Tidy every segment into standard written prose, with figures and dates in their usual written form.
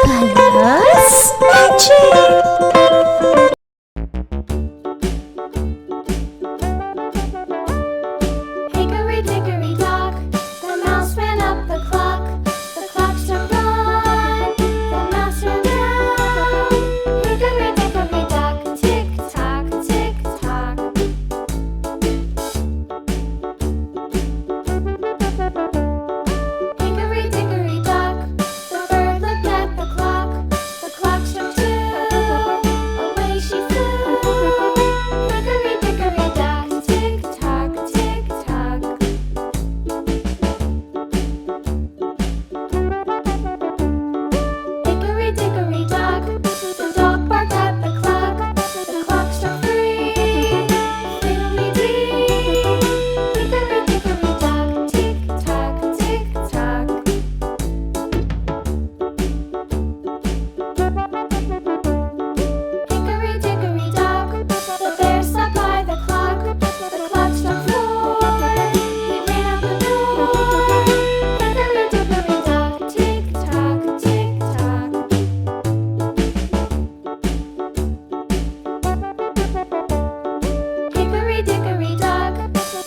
Colors Magic! Hickory dickory dock, the mouse ran up the clock. The clock struck one, the mouse ran down. Hickory dickory dock, tick tock, tick tock. Hickory dickory dock, the bird looked at the clock. The clock struck two, away she flew. Hickory dickory dock, tick tock, tick tock. Hickory dickory dock, the dog barked at the clock. The clock struck three, fiddly-dee. Hickory dickory dock, tick tock, tick tock. Hickory dickory dock, the bear sat by the clock. The clock struck four, he ran out the door. Hickory dickory dock, tick tock, tick tock. Hickory dickory dock,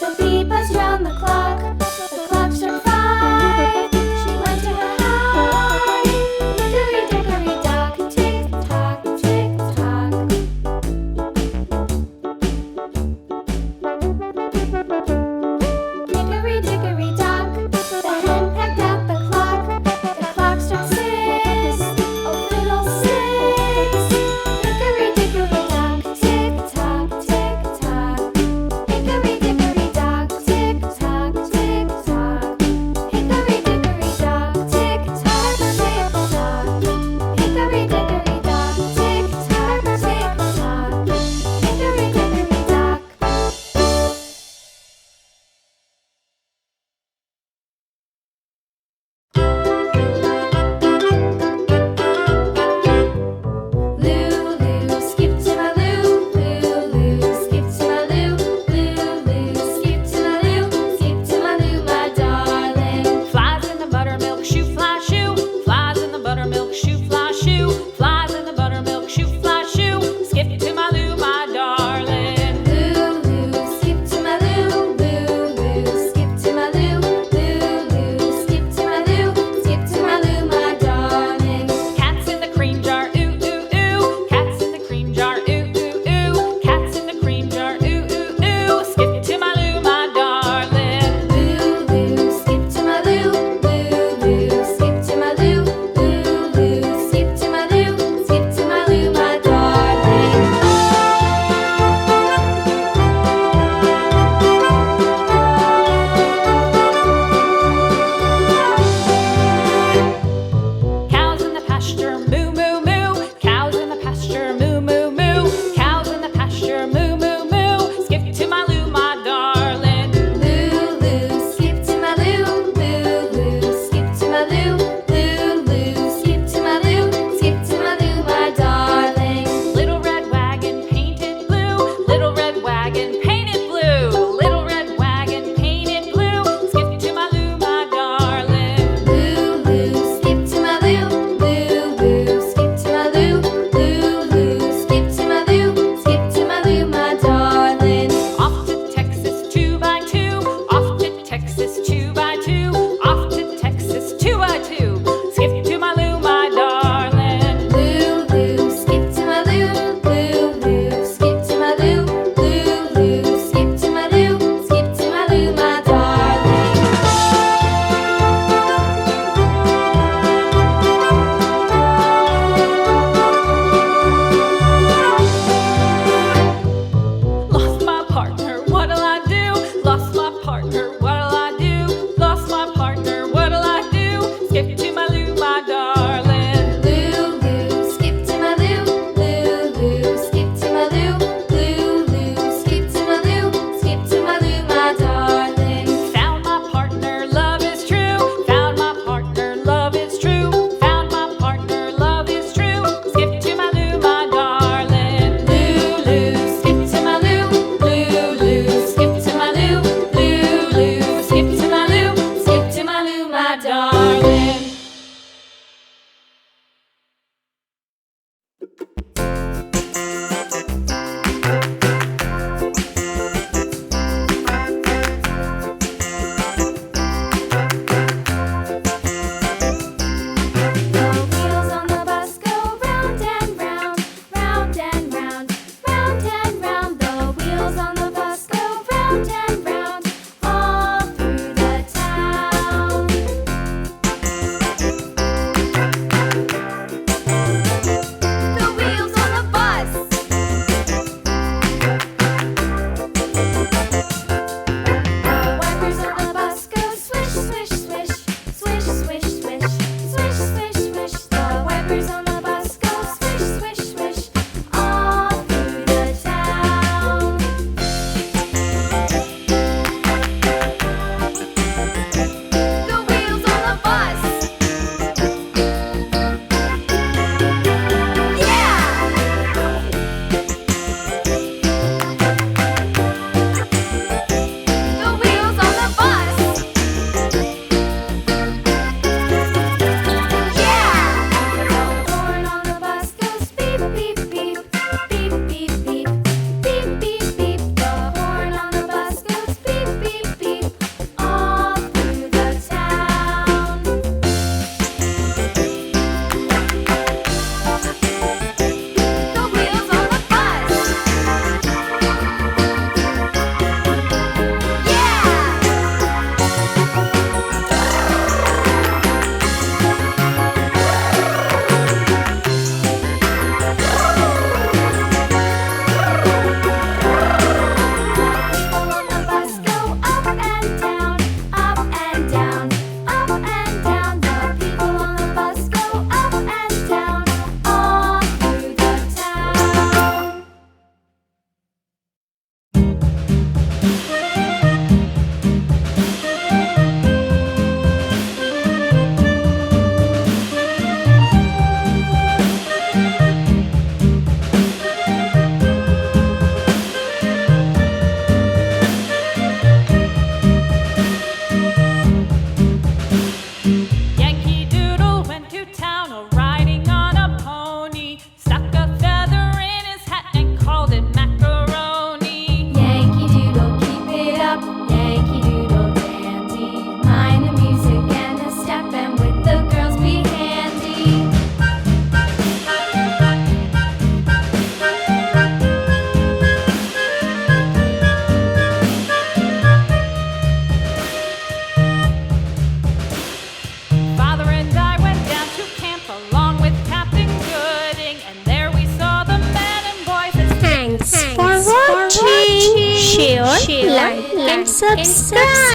the bee buzzed round the clock. The clock struck five, she went to her hive. Hickory dickory dock, tick tock, tick tock. Hickory dickory dock, the hen pecked at the clock. The clock struck six, oh fiddlesticks. Hickory dickory dock, tick tock, tick tock. Hickory dickory dock, tick tock, tick tock. Hickory dickory dock, tick tock, tick tock. Hickory dickory dock, tick tock, tick tock. Hickory dickory dock. Lulu, skip to my loo, Lulu, skip to my loo, Lulu, skip to my loo, skip to my loo, my darling. Flies in the buttermilk shoe fly shoe. Flies in the buttermilk shoe fly shoe. Flies in the buttermilk shoe fly shoe. Skip to my loo, my darling. Lulu, skip to my loo, Lulu, skip to my loo, Lulu, skip to my loo, skip to my loo, my darling. Cats in the cream jar, ooh ooh ooh. Cats in the cream jar, ooh ooh ooh. Cats in the cream jar, ooh ooh ooh. Skip to my loo, my darling. Lulu, skip to my loo, Lulu, skip to my loo, Lulu, skip to my loo, skip to my loo, my darling. Cows in the pasture, moo moo moo. Cows in the pasture, moo moo moo. Cows in the pasture, moo moo moo. Skip to my loo, my darling. Lulu, skip to my loo, Lulu, skip to my loo, Lulu, skip to my loo, skip to my loo, my darling. Little red wagon painted blue. Little red wagon painted blue. Little red wagon painted blue. Skip to my loo, my darling. Lulu, skip to my loo, Lulu, like, and subscribe.